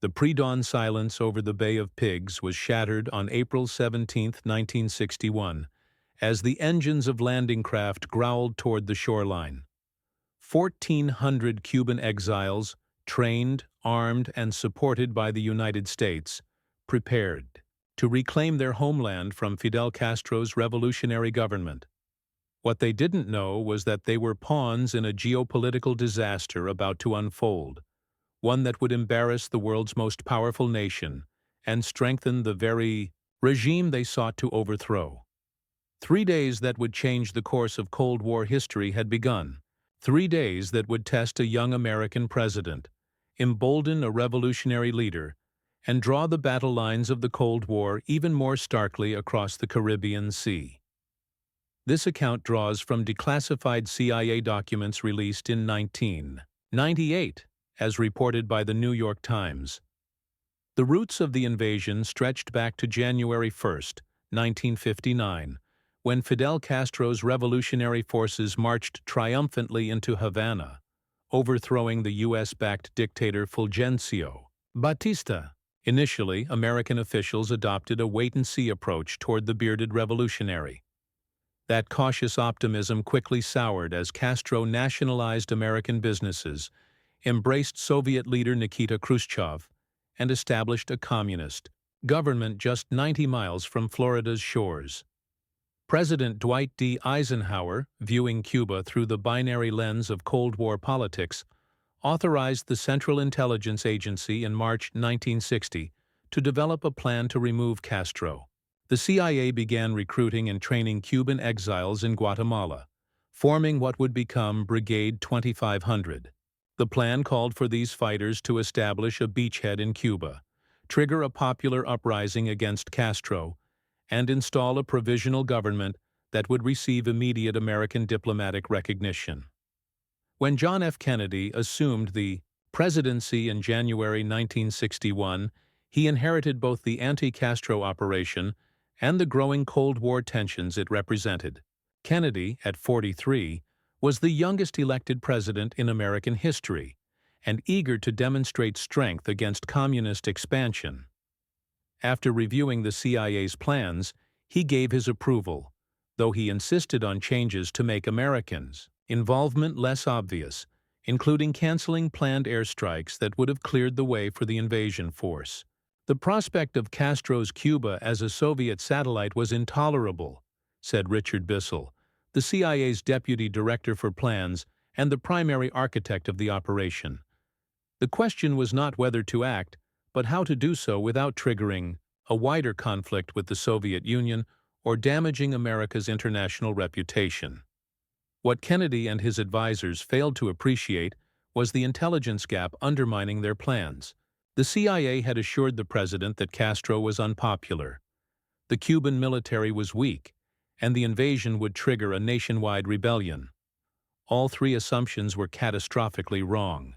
The pre-dawn silence over the Bay of Pigs was shattered on April 17, 1961, as the engines of landing craft growled toward the shoreline. 1,400 Cuban exiles, trained, armed, and supported by the United States, prepared to reclaim their homeland from Fidel Castro's revolutionary government. What they didn't know was that they were pawns in a geopolitical disaster about to unfold, one that would embarrass the world's most powerful nation and strengthen the very regime they sought to overthrow. 3 days that would change the course of Cold War history had begun. 3 days that would test a young American president, embolden a revolutionary leader, and draw the battle lines of the Cold War even more starkly across the Caribbean Sea. This account draws from declassified CIA documents released in 1998, as reported by the New York Times. The roots of the invasion stretched back to January 1, 1959, when Fidel Castro's revolutionary forces marched triumphantly into Havana, overthrowing the U.S.-backed dictator Fulgencio Batista. Initially, American officials adopted a wait-and-see approach toward the bearded revolutionary. That cautious optimism quickly soured as Castro nationalized American businesses, embraced Soviet leader Nikita Khrushchev, and established a communist government just 90 miles from Florida's shores. President Dwight D. Eisenhower, viewing Cuba through the binary lens of Cold War politics, authorized the Central Intelligence Agency in March 1960 to develop a plan to remove Castro. The CIA began recruiting and training Cuban exiles in Guatemala, forming what would become Brigade 2500. The plan called for these fighters to establish a beachhead in Cuba, trigger a popular uprising against Castro, and install a provisional government that would receive immediate American diplomatic recognition. When John F. Kennedy assumed the presidency in January 1961, he inherited both the anti-Castro operation and the growing Cold War tensions it represented. Kennedy, at 43, was the youngest elected president in American history, and eager to demonstrate strength against communist expansion. After reviewing the CIA's plans, he gave his approval, though he insisted on changes to make Americans' involvement less obvious, including canceling planned airstrikes that would have cleared the way for the invasion force. The prospect of Castro's Cuba as a Soviet satellite was intolerable, said Richard Bissell, the CIA's deputy director for plans and the primary architect of the operation. The question was not whether to act, but how to do so without triggering a wider conflict with the Soviet Union or damaging America's international reputation. What Kennedy and his advisors failed to appreciate was the intelligence gap undermining their plans. The CIA had assured the president that Castro was unpopular. The Cuban military was weak, and the invasion would trigger a nationwide rebellion. All three assumptions were catastrophically wrong.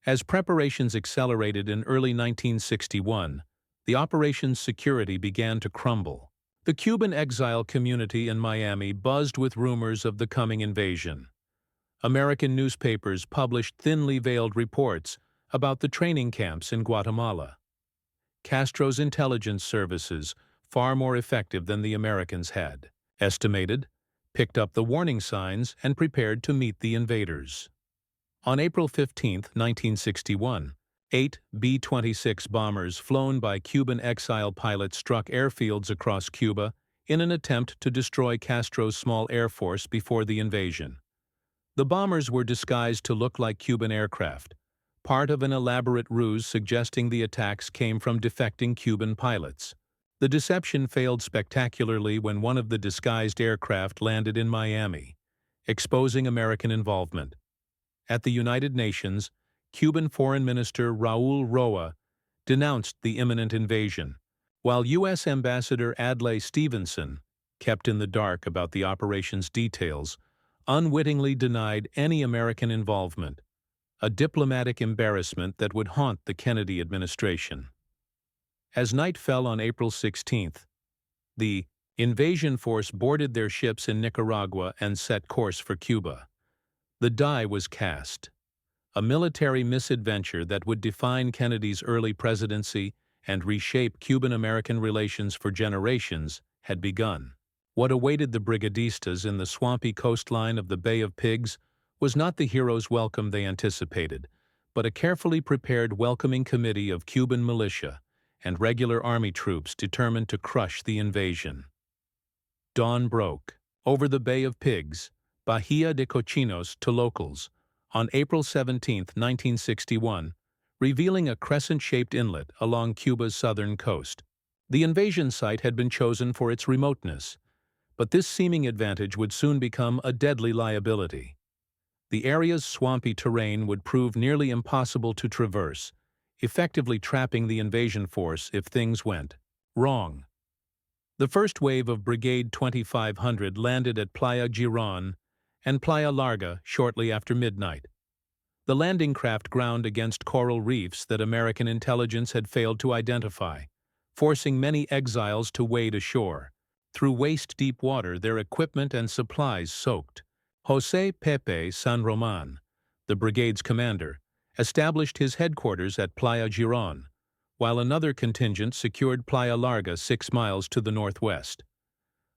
As preparations accelerated in early 1961, the operation's security began to crumble. The Cuban exile community in Miami buzzed with rumors of the coming invasion. American newspapers published thinly veiled reports about the training camps in Guatemala. Castro's intelligence services, far more effective than the Americans had estimated, picked up the warning signs and prepared to meet the invaders. On April 15, 1961, 8 B-26 bombers flown by Cuban exile pilots struck airfields across Cuba in an attempt to destroy Castro's small air force before the invasion. The bombers were disguised to look like Cuban aircraft, part of an elaborate ruse suggesting the attacks came from defecting Cuban pilots. The deception failed spectacularly when one of the disguised aircraft landed in Miami, exposing American involvement. At the United Nations, Cuban Foreign Minister Raul Roa denounced the imminent invasion, while U.S. Ambassador Adlai Stevenson, kept in the dark about the operation's details, unwittingly denied any American involvement, a diplomatic embarrassment that would haunt the Kennedy administration. As night fell on April 16th, the invasion force boarded their ships in Nicaragua and set course for Cuba. The die was cast. A military misadventure that would define Kennedy's early presidency and reshape Cuban-American relations for generations had begun. What awaited the brigadistas in the swampy coastline of the Bay of Pigs was not the hero's welcome they anticipated, but a carefully prepared welcoming committee of Cuban militia and regular army troops determined to crush the invasion. Dawn broke over the Bay of Pigs, Bahia de Cochinos to locals, on April 17, 1961, revealing a crescent-shaped inlet along Cuba's southern coast. The invasion site had been chosen for its remoteness, but this seeming advantage would soon become a deadly liability. The area's swampy terrain would prove nearly impossible to traverse, effectively trapping the invasion force if things went wrong. The first wave of Brigade 2500 landed at Playa Girón and Playa Larga shortly after midnight. The landing craft ground against coral reefs that American intelligence had failed to identify, forcing many exiles to wade ashore. Through waist-deep water, their equipment and supplies soaked. José Pepe San Román, the brigade's commander, established his headquarters at Playa Girón, while another contingent secured Playa Larga 6 miles to the northwest.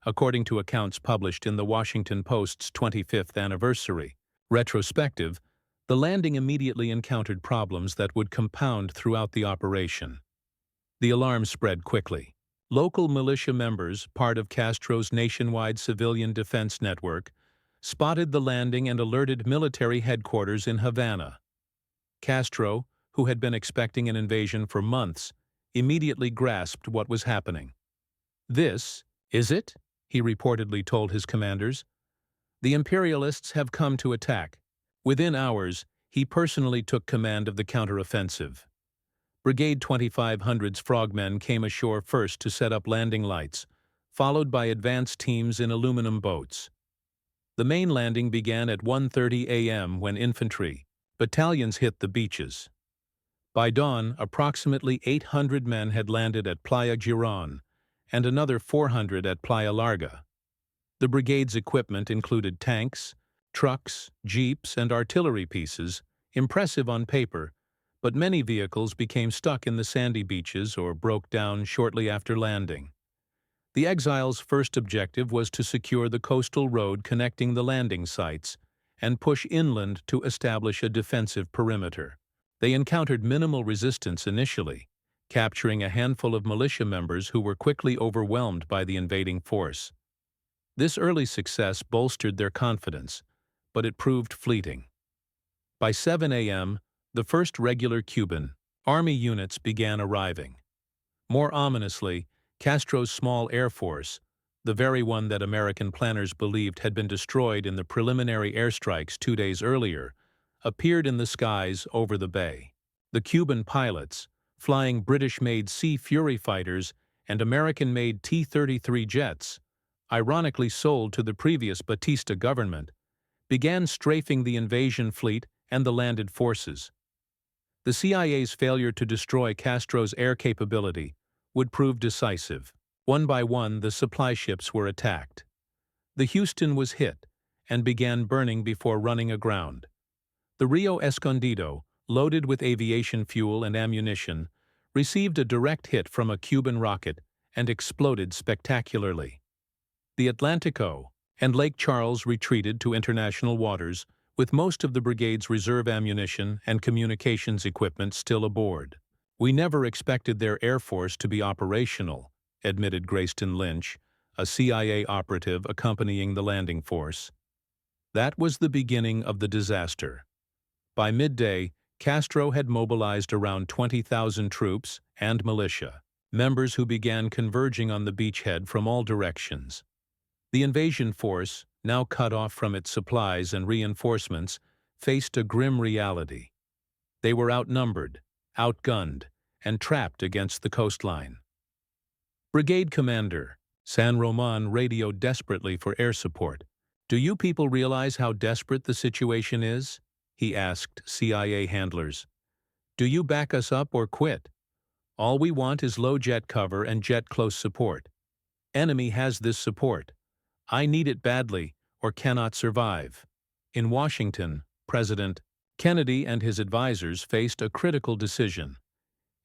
According to accounts published in the Washington Post's 25th anniversary retrospective, the landing immediately encountered problems that would compound throughout the operation. The alarm spread quickly. Local militia members, part of Castro's nationwide civilian defense network, spotted the landing and alerted military headquarters in Havana. Castro, who had been expecting an invasion for months, immediately grasped what was happening. "This is it?" he reportedly told his commanders. "The imperialists have come to attack." Within hours, he personally took command of the counteroffensive. Brigade 2500's frogmen came ashore first to set up landing lights, followed by advance teams in aluminum boats. The main landing began at 1:30 a.m. when infantry battalions hit the beaches. By dawn, approximately 800 men had landed at Playa Girón and another 400 at Playa Larga. The brigade's equipment included tanks, trucks, jeeps, and artillery pieces, impressive on paper, but many vehicles became stuck in the sandy beaches or broke down shortly after landing. The exiles' first objective was to secure the coastal road connecting the landing sites and push inland to establish a defensive perimeter. They encountered minimal resistance initially, capturing a handful of militia members who were quickly overwhelmed by the invading force. This early success bolstered their confidence, but it proved fleeting. By 7 a.m., the first regular Cuban army units began arriving. More ominously, Castro's small air force, the very one that American planners believed had been destroyed in the preliminary airstrikes 2 days earlier, appeared in the skies over the bay. The Cuban pilots, flying British-made Sea Fury fighters and American-made T-33 jets, ironically sold to the previous Batista government, began strafing the invasion fleet and the landed forces. The CIA's failure to destroy Castro's air capability would prove decisive. One by one, the supply ships were attacked. The Houston was hit and began burning before running aground. The Rio Escondido, loaded with aviation fuel and ammunition, received a direct hit from a Cuban rocket and exploded spectacularly. The Atlantico and Lake Charles retreated to international waters, with most of the brigade's reserve ammunition and communications equipment still aboard. "We never expected their air force to be operational," admitted Grayston Lynch, a CIA operative accompanying the landing force. That was the beginning of the disaster. By midday, Castro had mobilized around 20,000 troops and militia, members who began converging on the beachhead from all directions. The invasion force, now cut off from its supplies and reinforcements, faced a grim reality. They were outnumbered, outgunned, and trapped against the coastline. Brigade Commander San Román radioed desperately for air support. "Do you people realize how desperate the situation is?" he asked CIA handlers. "Do you back us up or quit? All we want is low jet cover and jet close support. Enemy has this support. I need it badly or cannot survive." In Washington, President Kennedy and his advisors faced a critical decision: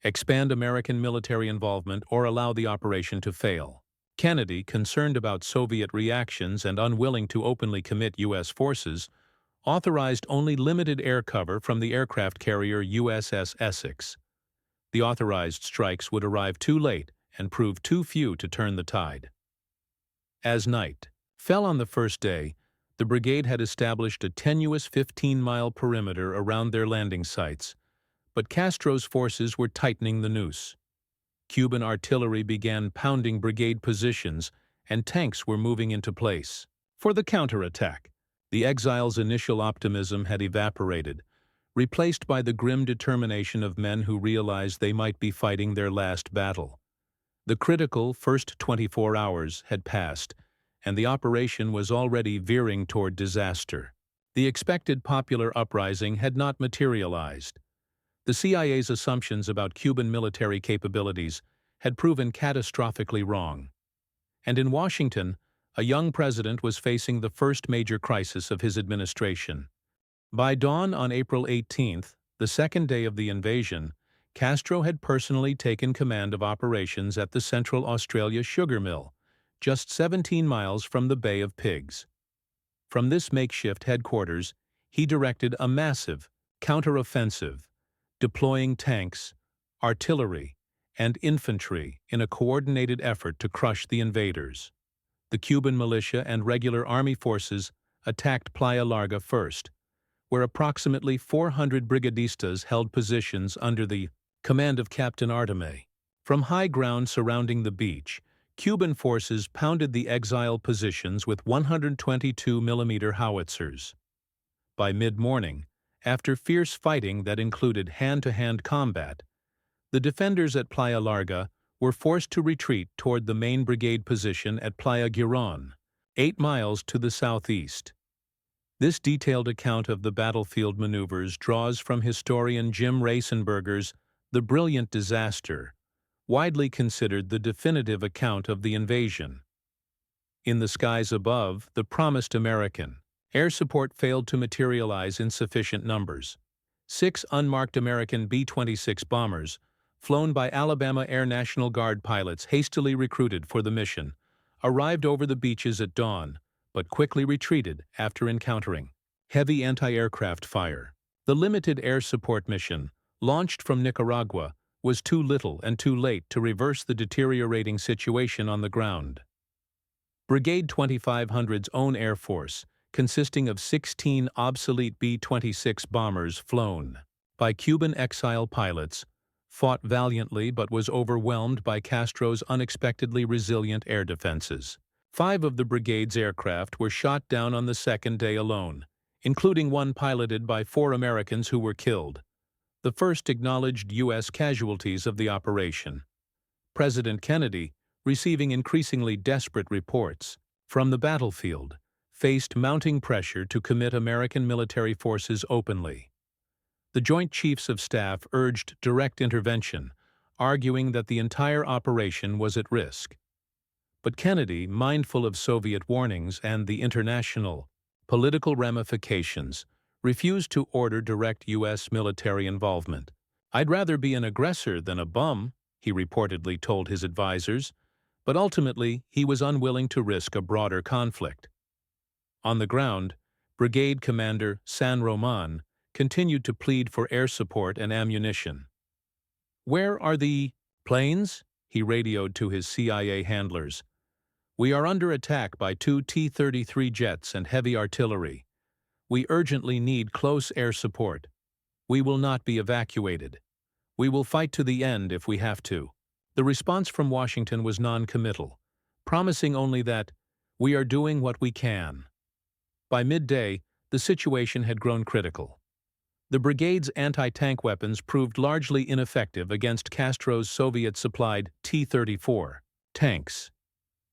expand American military involvement or allow the operation to fail. Kennedy, concerned about Soviet reactions and unwilling to openly commit U.S. forces, authorized only limited air cover from the aircraft carrier USS Essex. The authorized strikes would arrive too late and prove too few to turn the tide. As night fell on the first day, the brigade had established a tenuous 15-mile perimeter around their landing sites, but Castro's forces were tightening the noose. Cuban artillery began pounding brigade positions, and tanks were moving into place. For the counterattack, the exiles' initial optimism had evaporated, replaced by the grim determination of men who realized they might be fighting their last battle. The critical first 24 hours had passed, and the operation was already veering toward disaster. The expected popular uprising had not materialized. The CIA's assumptions about Cuban military capabilities had proven catastrophically wrong. And in Washington, a young president was facing the first major crisis of his administration. By dawn on April 18th, the second day of the invasion, Castro had personally taken command of operations at the Central Australia sugar mill, just 17 miles from the Bay of Pigs. From this makeshift headquarters, he directed a massive counteroffensive, deploying tanks, artillery, and infantry in a coordinated effort to crush the invaders. The Cuban militia and regular army forces attacked Playa Larga first, where approximately 400 brigadistas held positions under the command of Captain Artime. From high ground surrounding the beach, Cuban forces pounded the exile positions with 122mm howitzers. By mid-morning, after fierce fighting that included hand-to-hand combat, the defenders at Playa Larga were forced to retreat toward the main brigade position at Playa Girón, 8 miles to the southeast. This detailed account of the battlefield maneuvers draws from historian Jim Rasenberger's The Brilliant Disaster, widely considered the definitive account of the invasion. In the skies above, the promised American air support failed to materialize in sufficient numbers. 6 unmarked American B-26 bombers, flown by Alabama Air National Guard pilots hastily recruited for the mission, arrived over the beaches at dawn, but quickly retreated after encountering heavy anti-aircraft fire. The limited air support mission, launched from Nicaragua, was too little and too late to reverse the deteriorating situation on the ground. Brigade 2500's own Air Force, consisting of 16 obsolete B-26 bombers flown by Cuban exile pilots, fought valiantly but was overwhelmed by Castro's unexpectedly resilient air defenses. 5 of the brigade's aircraft were shot down on the second day alone, including one piloted by 4 Americans who were killed, the first acknowledged U.S. casualties of the operation. President Kennedy, receiving increasingly desperate reports from the battlefield, faced mounting pressure to commit American military forces openly. The Joint Chiefs of Staff urged direct intervention, arguing that the entire operation was at risk. But Kennedy, mindful of Soviet warnings and the international political ramifications, refused to order direct U.S. military involvement. "I'd rather be an aggressor than a bum," he reportedly told his advisors, but ultimately he was unwilling to risk a broader conflict. On the ground, Brigade Commander San Roman continued to plead for air support and ammunition. "Where are the planes?" he radioed to his CIA handlers. "We are under attack by 2 T-33 jets and heavy artillery. We urgently need close air support. We will not be evacuated. We will fight to the end if we have to." The response from Washington was non-committal, promising only that, "We are doing what we can." By midday, the situation had grown critical. The brigade's anti-tank weapons proved largely ineffective against Castro's Soviet-supplied T-34 tanks.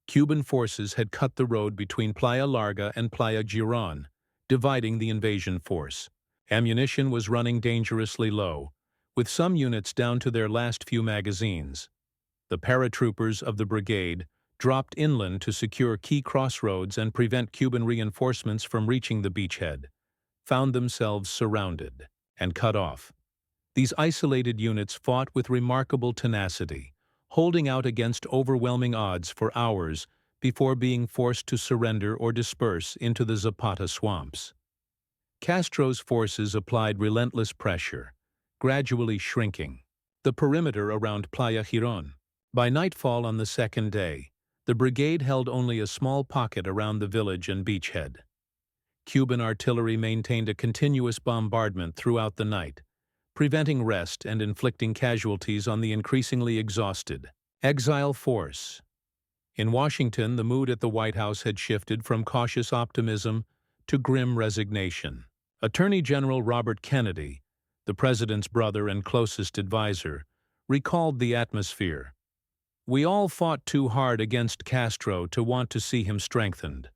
Cuban forces had cut the road between Playa Larga and Playa Girón, dividing the invasion force. Ammunition was running dangerously low, with some units down to their last few magazines. The paratroopers of the brigade dropped inland to secure key crossroads and prevent Cuban reinforcements from reaching the beachhead. found themselves surrounded and cut off. These isolated units fought with remarkable tenacity, holding out against overwhelming odds for hours before being forced to surrender or disperse into the Zapata swamps. Castro's forces applied relentless pressure, gradually shrinking the perimeter around Playa Girón. By nightfall on the second day, the brigade held only a small pocket around the village and beachhead. Cuban artillery maintained a continuous bombardment throughout the night, preventing rest and inflicting casualties on the increasingly exhausted exile force. In Washington, the mood at the White House had shifted from cautious optimism to grim resignation. Attorney General Robert Kennedy, the president's brother and closest advisor, recalled the atmosphere. "We all fought too hard against Castro to want to see him strengthened,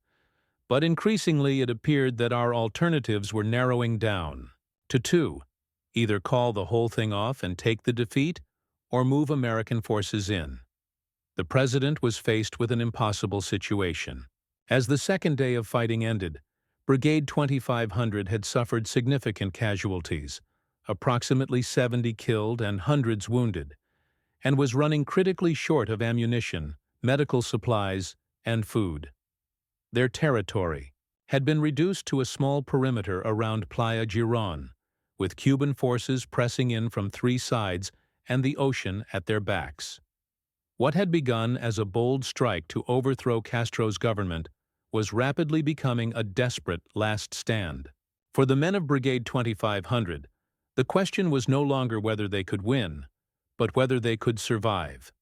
but increasingly it appeared that our alternatives were narrowing down to two: either call the whole thing off and take the defeat, or move American forces in." The president was faced with an impossible situation. As the second day of fighting ended, Brigade 2500 had suffered significant casualties, approximately 70 killed and hundreds wounded, and was running critically short of ammunition, medical supplies, and food. Their territory had been reduced to a small perimeter around Playa Girón, with Cuban forces pressing in from three sides and the ocean at their backs. What had begun as a bold strike to overthrow Castro's government was rapidly becoming a desperate last stand. For the men of Brigade 2500, the question was no longer whether they could win, but whether they could survive.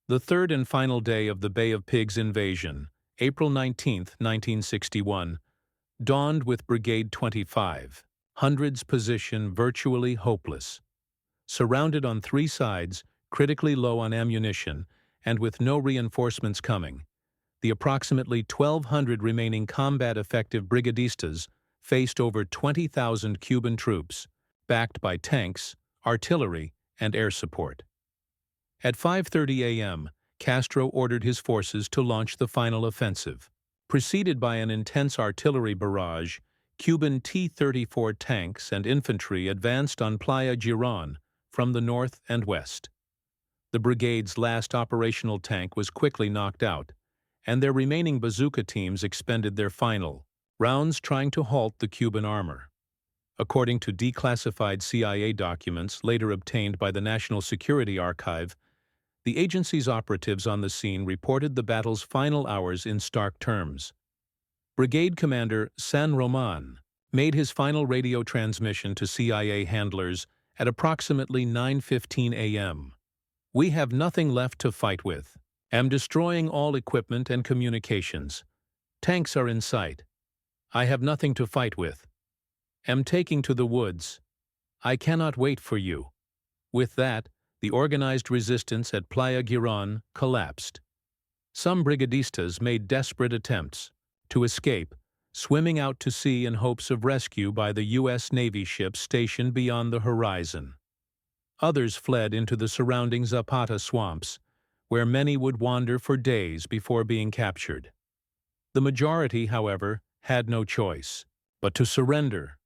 The third and final day of the Bay of Pigs invasion, April 19, 1961, dawned with Brigade 2500's position virtually hopeless. Surrounded on three sides, critically low on ammunition, and with no reinforcements coming, the approximately 1,200 remaining combat-effective brigadistas faced over 20,000 Cuban troops, backed by tanks, artillery, and air support. At 5:30 a.m., Castro ordered his forces to launch the final offensive. Preceded by an intense artillery barrage, Cuban T-34 tanks and infantry advanced on Playa Girón from the north and west. The brigade's last operational tank was quickly knocked out, and their remaining bazooka teams expended their final rounds trying to halt the Cuban armor. According to declassified CIA documents later obtained by the National Security Archive, the agency's operatives on the scene reported the battle's final hours in stark terms. Brigade Commander San Román made his final radio transmission to CIA handlers at approximately 9:15 a.m. "We have nothing left to fight with. Am destroying all equipment and communications. Tanks are in sight. I have nothing to fight with. Am taking to the woods. I cannot wait for you." With that, the organized resistance at Playa Girón collapsed. Some brigadistas made desperate attempts to escape, swimming out to sea in hopes of rescue by the U.S. Navy ships stationed beyond the horizon. Others fled into the surrounding Zapata swamps, where many would wander for days before being captured. The majority, however, had no choice but to surrender.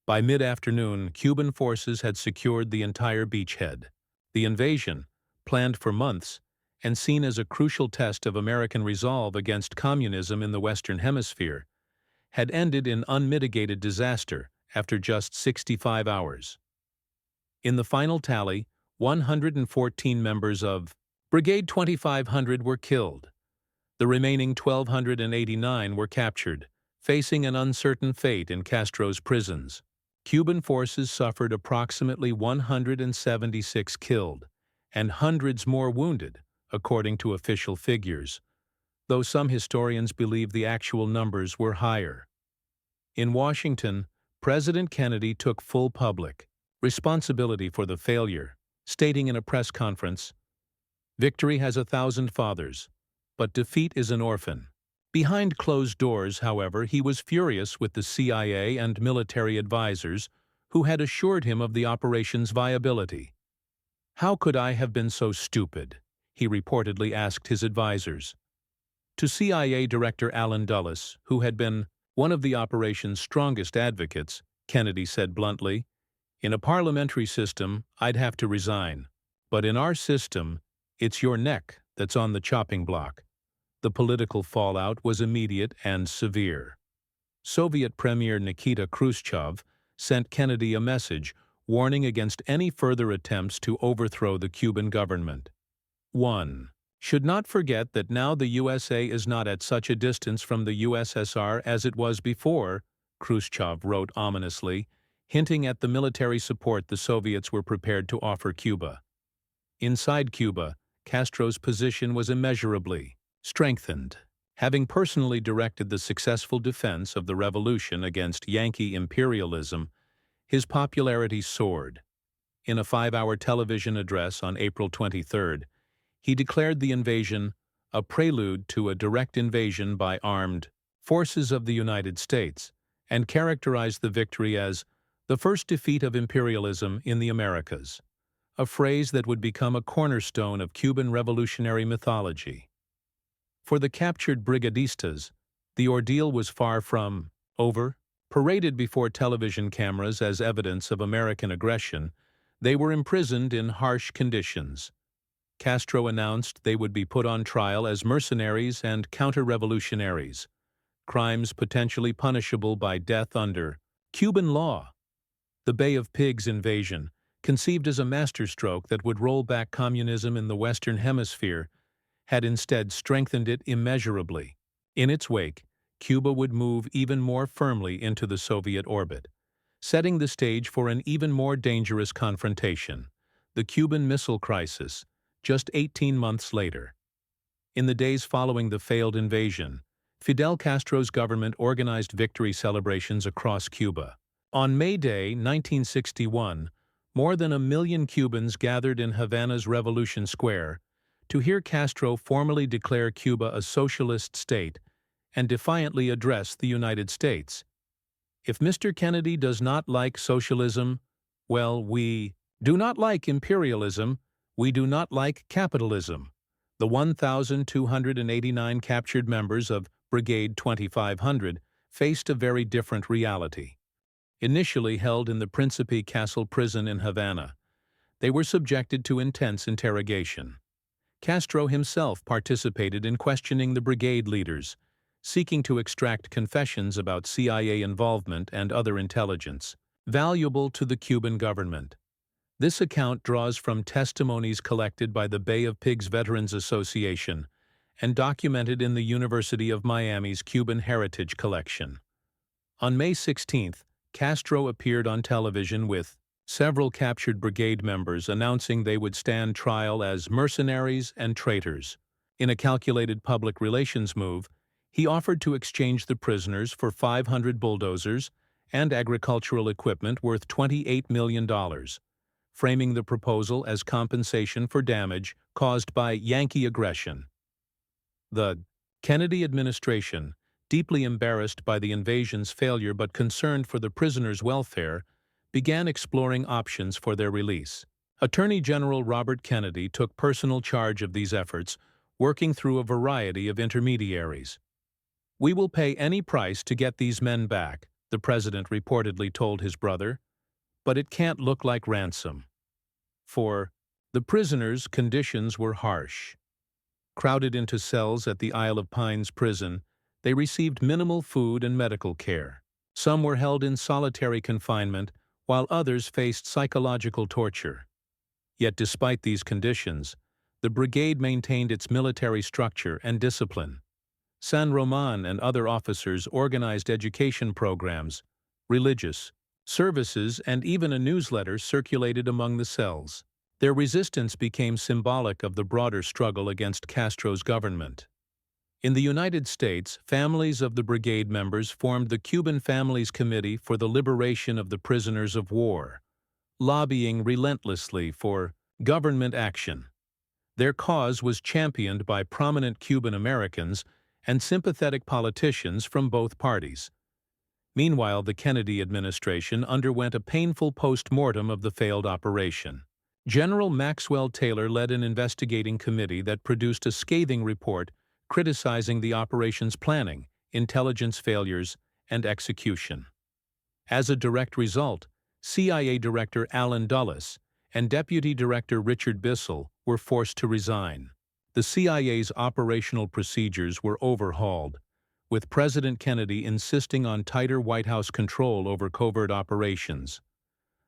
By mid-afternoon, Cuban forces had secured the entire beachhead. The invasion, planned for months and seen as a crucial test of American resolve against communism in the Western Hemisphere, had ended in unmitigated disaster after just 65 hours. In the final tally, 114 members of Brigade 2500 were killed. The remaining 1,289 were captured, facing an uncertain fate in Castro's prisons. Cuban forces suffered approximately 176 killed and hundreds more wounded, according to official figures, though some historians believe the actual numbers were higher. In Washington, President Kennedy took full public responsibility for the failure, stating in a press conference, "Victory has 1,000 fathers, but defeat is an orphan." Behind closed doors, however, he was furious with the CIA and military advisors who had assured him of the operation's viability. "How could I have been so stupid?" he reportedly asked his advisors. To CIA Director Allen Dulles, who had been one of the operation's strongest advocates, Kennedy said bluntly. "In a parliamentary system, I'd have to resign. But in our system, it's your neck that's on the chopping block." The political fallout was immediate and severe. Soviet Premier Nikita Khrushchev sent Kennedy a message warning against any further attempts to overthrow the Cuban government. 1. Should not forget that now the USA is not at such a distance from the USSR as it was before, Khrushchev wrote ominously, hinting at the military support the Soviets were prepared to offer Cuba. Inside Cuba, Castro's position was immeasurably strengthened. Having personally directed the successful defense of the revolution against Yankee imperialism, his popularity soared. In a 5-hour television address on April 23, he declared the invasion a prelude to a direct invasion by armed forces of the United States, and characterized the victory as the first defeat of imperialism in the Americas, a phrase that would become a cornerstone of Cuban revolutionary mythology. For the captured brigadistas, the ordeal was far from over. Paraded before television cameras as evidence of American aggression, they were imprisoned in harsh conditions. Castro announced they would be put on trial as mercenaries and counter-revolutionaries, crimes potentially punishable by death under Cuban law. The Bay of Pigs invasion, conceived as a masterstroke that would roll back communism in the Western Hemisphere, had instead strengthened it immeasurably. In its wake, Cuba would move even more firmly into the Soviet orbit, setting the stage for an even more dangerous confrontation, the Cuban Missile Crisis, just 18 months later. In the days following the failed invasion, Fidel Castro's government organized victory celebrations across Cuba. On May Day 1961, more than 1 million Cubans gathered in Havana's Revolution Square to hear Castro formally declare Cuba a socialist state and defiantly address the United States. "If Mr. Kennedy does not like socialism, well, we do not like imperialism, we do not like capitalism." The 1,289 captured members of Brigade 2500 faced a very different reality. Initially held in the Principe Castle prison in Havana, they were subjected to intense interrogation. Castro himself participated in questioning the brigade leaders, seeking to extract confessions about CIA involvement and other intelligence, valuable to the Cuban government. This account draws from testimonies collected by the Bay of Pigs Veterans Association and documented in the University of Miami's Cuban Heritage Collection. On May 16th, Castro appeared on television with several captured brigade members announcing they would stand trial as mercenaries and traitors. In a calculated public relations move, he offered to exchange the prisoners for 500 bulldozers and agricultural equipment worth $28 million, framing the proposal as compensation for damage caused by Yankee aggression. The Kennedy administration, deeply embarrassed by the invasion's failure but concerned for the prisoners' welfare, began exploring options for their release. Attorney General Robert Kennedy took personal charge of these efforts, working through a variety of intermediaries. "We will pay any price to get these men back," the president reportedly told his brother, "but it can't look like ransom." For the prisoners, conditions were harsh. Crowded into cells at the Isle of Pines prison, they received minimal food and medical care. Some were held in solitary confinement, while others faced psychological torture. Yet despite these conditions, the brigade maintained its military structure and discipline. San Roman and other officers organized education programs, religious services, and even a newsletter circulated among the cells. Their resistance became symbolic of the broader struggle against Castro's government. In the United States, families of the brigade members formed the Cuban Families Committee for the Liberation of the Prisoners of War, lobbying relentlessly for government action. Their cause was championed by prominent Cuban Americans and sympathetic politicians from both parties. Meanwhile, the Kennedy administration underwent a painful post-mortem of the failed operation. General Maxwell Taylor led an investigating committee that produced a scathing report criticizing the operation's planning, intelligence failures, and execution. As a direct result, CIA Director Allen Dulles and Deputy Director Richard Bissell were forced to resign. The CIA's operational procedures were overhauled, with President Kennedy insisting on tighter White House control over covert operations.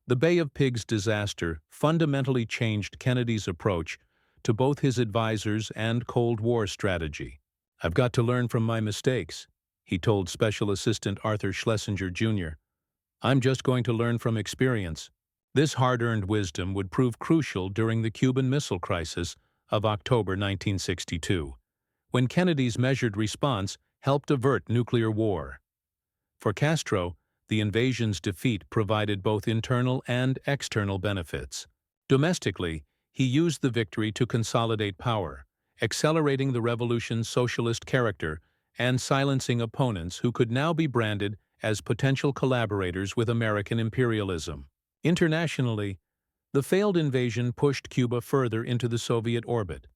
The Bay of Pigs disaster fundamentally changed Kennedy's approach to both his advisors and Cold War strategy. "I've got to learn from my mistakes," he told Special Assistant Arthur Schlesinger, Jr. "I'm just going to learn from experience." This hard-earned wisdom would prove crucial during the Cuban Missile Crisis of October 1962, when Kennedy's measured response helped avert nuclear war. For Castro, the invasion's defeat provided both internal and external benefits. Domestically, he used the victory to consolidate power, accelerating the revolution's socialist character and silencing opponents who could now be branded as potential collaborators with American imperialism. Internationally, the failed invasion pushed Cuba further into the Soviet orbit,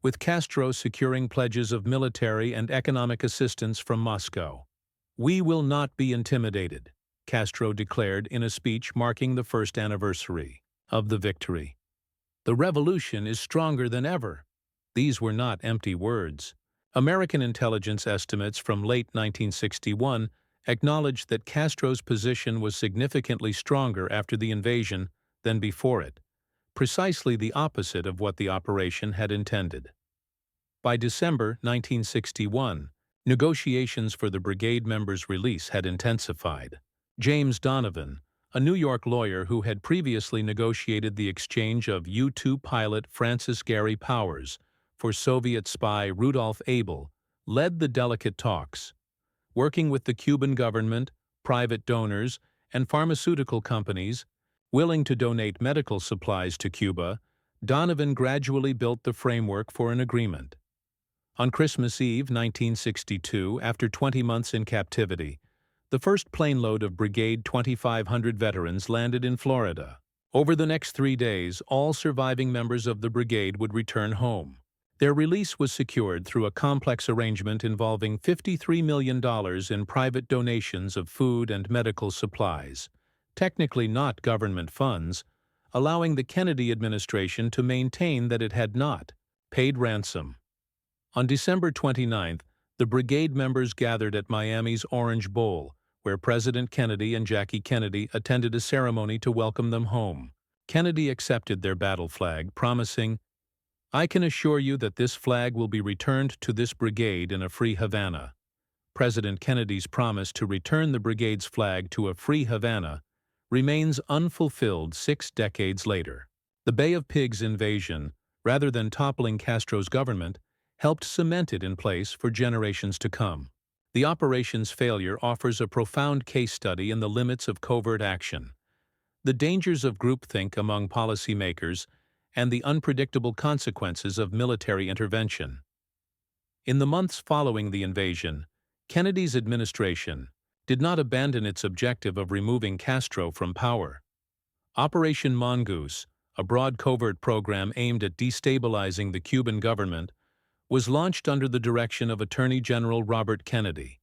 with Castro securing pledges of military and economic assistance from Moscow. "We will not be intimidated," Castro declared in a speech marking the first anniversary of the victory. "The revolution is stronger than ever." These were not empty words. American intelligence estimates from late 1961 acknowledged that Castro's position was significantly stronger after the invasion than before it, precisely the opposite of what the operation had intended. By December 1961, negotiations for the brigade members' release had intensified. James Donovan, a New York lawyer who had previously negotiated the exchange of U-2 pilot Francis Gary Powers for Soviet spy Rudolf Abel, led the delicate talks. Working with the Cuban government, private donors, and pharmaceutical companies willing to donate medical supplies to Cuba, Donovan gradually built the framework for an agreement. On Christmas Eve 1962, after 20 months in captivity, the first plane load of Brigade 2500 veterans landed in Florida. Over the next 3 days, all surviving members of the brigade would return home. Their release was secured through a complex arrangement involving $53 million in private donations of food and medical supplies, technically not government funds, allowing the Kennedy administration to maintain that it had not paid ransom. On December 29th, the brigade members gathered at Miami's Orange Bowl, where President Kennedy and Jackie Kennedy attended a ceremony to welcome them home. Kennedy accepted their battle flag, promising, "I can assure you that this flag will be returned to this brigade in a free Havana." President Kennedy's promise to return the brigade's flag to a free Havana remains unfulfilled 6 decades later. The Bay of Pigs invasion, rather than toppling Castro's government, helped cement it in place for generations to come. The operation's failure offers a profound case study in the limits of covert action, the dangers of groupthink among policymakers, and the unpredictable consequences of military intervention. In the months following the invasion, Kennedy's administration did not abandon its objective of removing Castro from power. Operation Mongoose, a broad covert program aimed at destabilizing the Cuban government, was launched under the direction of Attorney General Robert Kennedy.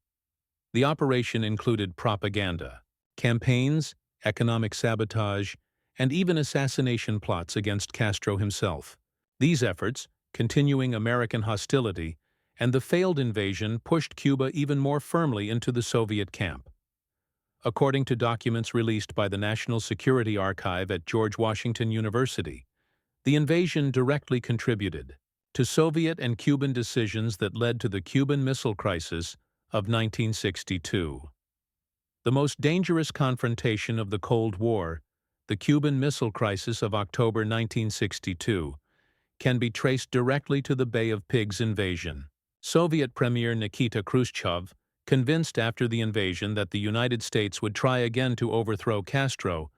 The operation included propaganda, campaigns, economic sabotage, and even assassination plots against Castro himself. These efforts, continuing American hostility, and the failed invasion pushed Cuba even more firmly into the Soviet camp. According to documents released by the National Security Archive at George Washington University, the invasion directly contributed to Soviet and Cuban decisions that led to the Cuban Missile Crisis of 1962. The most dangerous confrontation of the Cold War, the Cuban Missile Crisis of October 1962, can be traced directly to the Bay of Pigs invasion. Soviet Premier Nikita Khrushchev, convinced after the invasion that the United States would try again to overthrow Castro,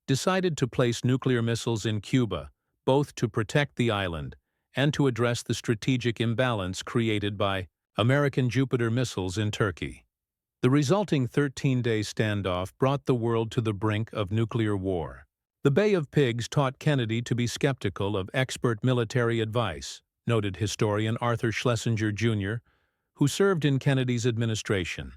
decided to place nuclear missiles in Cuba, both to protect the island and to address the strategic imbalance created by American Jupiter missiles in Turkey. The resulting 13-day standoff brought the world to the brink of nuclear war. The Bay of Pigs taught Kennedy to be skeptical of expert military advice, noted historian Arthur Schlesinger, Jr., who served in Kennedy's administration.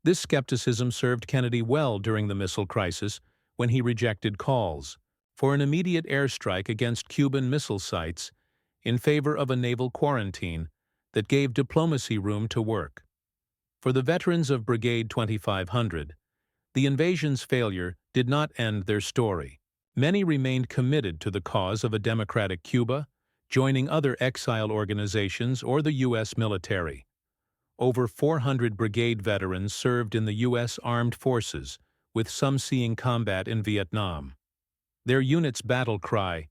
This skepticism served Kennedy well during the missile crisis when he rejected calls for an immediate airstrike against Cuban missile sites in favor of a naval quarantine that gave diplomacy room to work. For the veterans of Brigade 2500, the invasion's failure did not end their story. Many remained committed to the cause of a democratic Cuba, joining other exile organizations or the U.S. military. Over 400 brigade veterans served in the U.S. Armed Forces, with some seeing combat in Vietnam. Their unit's battle cry,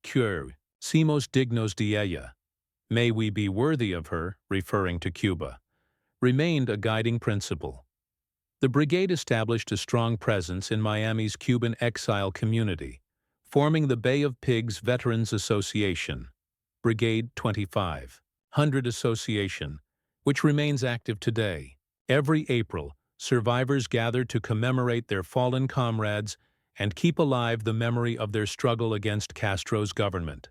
"Que seamos dignos de ella," "May we be worthy of her," referring to Cuba, remained a guiding principle. The brigade established a strong presence in Miami's Cuban exile community, forming the Bay of Pigs Veterans Association, Brigade 2500 Association, which remains active today. Every April, survivors gather to commemorate their fallen comrades and keep alive the memory of their struggle against Castro's government.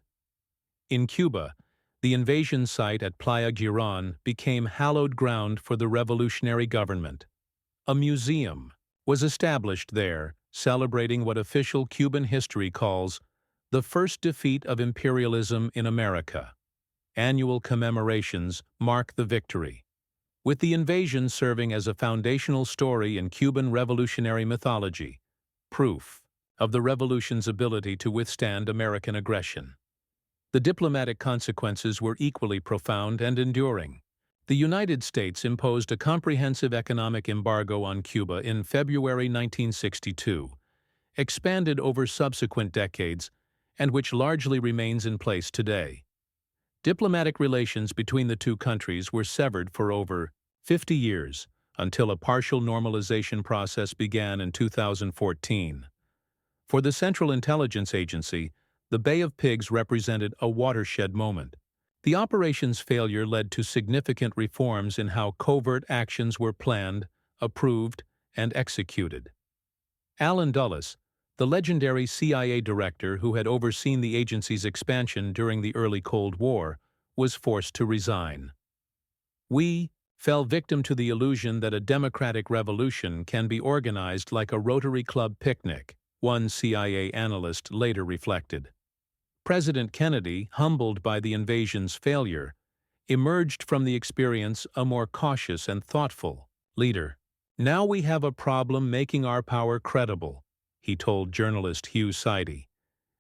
In Cuba, the invasion site at Playa Girón became hallowed ground for the revolutionary government. A museum was established there, celebrating what official Cuban history calls the first defeat of imperialism in America. Annual commemorations mark the victory, with the invasion serving as a foundational story in Cuban revolutionary mythology, proof of the revolution's ability to withstand American aggression. The diplomatic consequences were equally profound and enduring. The United States imposed a comprehensive economic embargo on Cuba in February 1962, expanded over subsequent decades, and which largely remains in place today. Diplomatic relations between the two countries were severed for over 50 years, until a partial normalization process began in 2014. For the Central Intelligence Agency, the Bay of Pigs represented a watershed moment. The operation's failure led to significant reforms in how covert actions were planned, approved, and executed. Allen Dulles, the legendary CIA director who had overseen the agency's expansion during the early Cold War, was forced to resign. "We fell victim to the illusion that a democratic revolution can be organized like a Rotary Club picnic," one CIA analyst later reflected. President Kennedy, humbled by the invasion's failure, emerged from the experience a more cautious and thoughtful leader. "Now we have a problem making our power credible," he told journalist Hugh Sidey,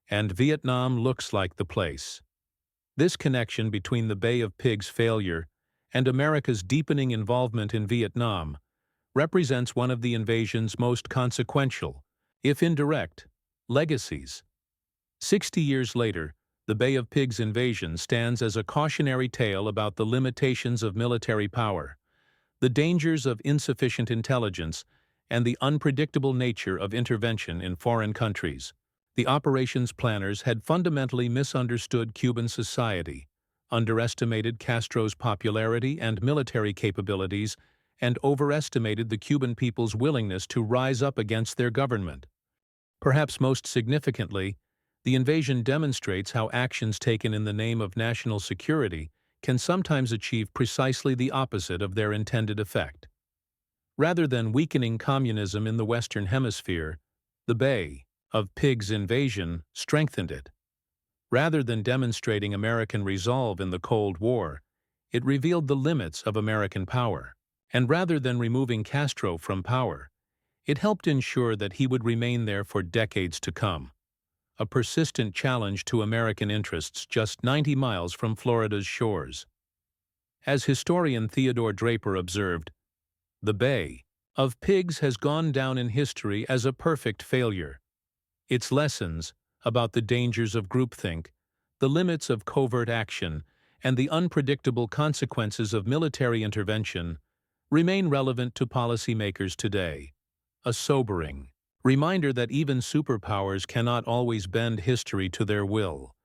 "and Vietnam looks like the place." This connection between the Bay of Pigs' failure and America's deepening involvement in Vietnam represents one of the invasion's most consequential, if indirect, legacies. 60 years later, the Bay of Pigs invasion stands as a cautionary tale about the limitations of military power, the dangers of insufficient intelligence, and the unpredictable nature of intervention in foreign countries. The operation's planners had fundamentally misunderstood Cuban society, underestimated Castro's popularity and military capabilities, and overestimated the Cuban people's willingness to rise up against their government. Perhaps most significantly, the invasion demonstrates how actions taken in the name of national security can sometimes achieve precisely the opposite of their intended effect. Rather than weakening communism in the Western Hemisphere, the Bay of Pigs invasion strengthened it. Rather than demonstrating American resolve in the Cold War, it revealed the limits of American power. And rather than removing Castro from power, it helped ensure that he would remain there for decades to come. A persistent challenge to American interests just 90 miles from Florida's shores. As historian Theodore Draper observed, the Bay of Pigs has gone down in history as a perfect failure. Its lessons about the dangers of groupthink, the limits of covert action, and the unpredictable consequences of military intervention remain relevant to policymakers today. A sobering reminder that even superpowers cannot always bend history to their will.